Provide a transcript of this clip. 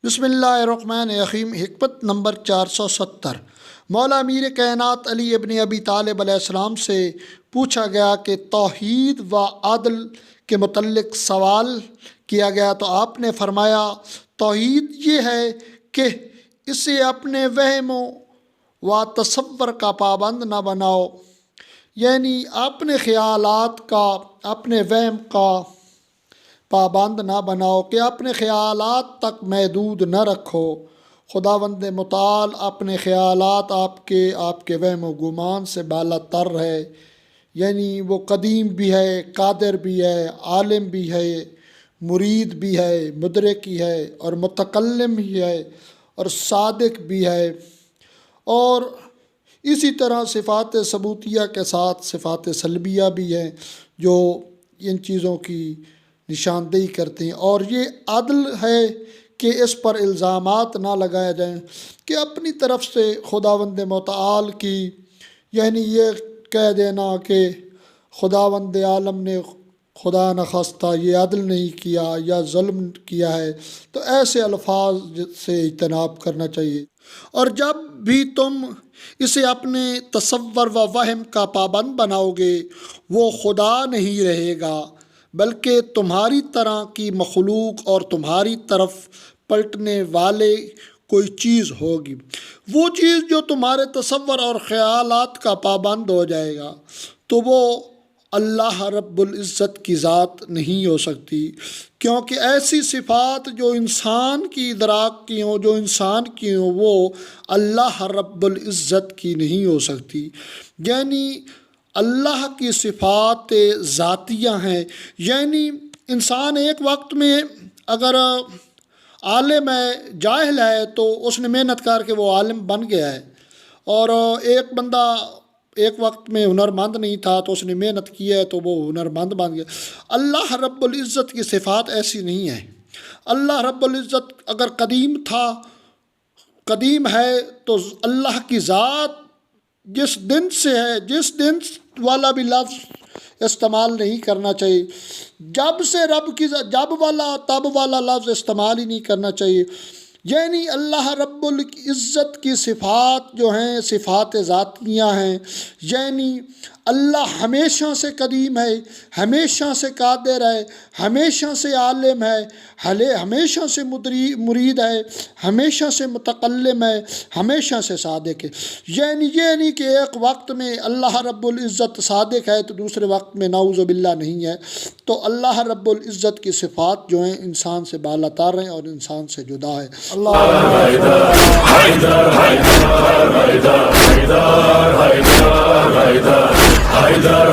بسم اللہ الرحمن الرحیم۔ حکمت نمبر 470۔ مولا امیر کائنات علی ابن ابی طالب علیہ السلام سے پوچھا گیا کہ توحید و عدل کے متعلق سوال کیا گیا تو آپ نے فرمایا توحید یہ ہے کہ اسے اپنے وہم و تصور کا پابند نہ بناؤ، یعنی اپنے خیالات کا، اپنے وہم کا پابند نہ بناؤ کہ اپنے خیالات تک محدود نہ رکھو۔ خداوند متعال اپنے خیالات آپ کے وہم و گمان سے بالا تر ہے، یعنی وہ قدیم بھی ہے، قادر بھی ہے، عالم بھی ہے، مرید بھی ہے، مدرک بھی ہے، اور متکلم بھی ہے، اور صادق بھی ہے۔ اور اسی طرح صفات ثبوتیہ کے ساتھ صفات سلبیہ بھی ہیں جو ان چیزوں کی نشاندہی کرتے ہیں۔ اور یہ عدل ہے کہ اس پر الزامات نہ لگائے جائیں کہ اپنی طرف سے خداوند متعال کی، یعنی یہ کہہ دینا کہ خداوند عالم نے خدا نخواستہ یہ عدل نہیں کیا یا ظلم کیا ہے، تو ایسے الفاظ سے اجتناب کرنا چاہیے۔ اور جب بھی تم اسے اپنے تصور و وہم کا پابند بناؤ گے وہ خدا نہیں رہے گا، بلکہ تمہاری طرح کی مخلوق اور تمہاری طرف پلٹنے والے کوئی چیز ہوگی۔ وہ چیز جو تمہارے تصور اور خیالات کا پابند ہو جائے گا تو وہ اللہ رب العزت کی ذات نہیں ہو سکتی، کیونکہ ایسی صفات جو انسان کی ادراک کی ہوں، جو انسان کی ہوں، وہ اللہ رب العزت کی نہیں ہو سکتی۔ یعنی اللہ کی صفات ذاتیہ ہیں، یعنی انسان ایک وقت میں اگر عالم ہے، جاہل ہے، تو اس نے محنت کر کے وہ عالم بن گیا ہے، اور ایک بندہ ایک وقت میں ہنرمند نہیں تھا تو اس نے محنت کی ہے تو وہ ہنرمند بن گیا۔ اللہ رب العزت کی صفات ایسی نہیں ہیں۔ اللہ رب العزت اگر قدیم تھا، قدیم ہے، تو اللہ کی ذات جس دن سے ہے، جس دن والا بھی لفظ استعمال نہیں کرنا چاہیے، جب سے رب کی جب والا تب والا لفظ استعمال ہی نہیں کرنا چاہیے۔ یعنی اللہ رب العزت کی صفات جو ہیں صفات ذاتیہ ہیں، یعنی اللہ ہمیشہ سے قدیم ہے، ہمیشہ سے قادر ہے، ہمیشہ سے عالم ہے، ہمیشہ سے مرید ہے، ہمیشہ سے متکلم ہے، ہمیشہ سے صادق ہے۔ یعنی یہ نہیں کہ ایک وقت میں اللہ رب العزت صادق ہے تو دوسرے وقت میں نعوذ باللہ نہیں ہے۔ تو اللہ رب العزت کی صفات جو ہیں انسان سے بالا تر ہیں اور انسان سے جدا ہے۔ حیدر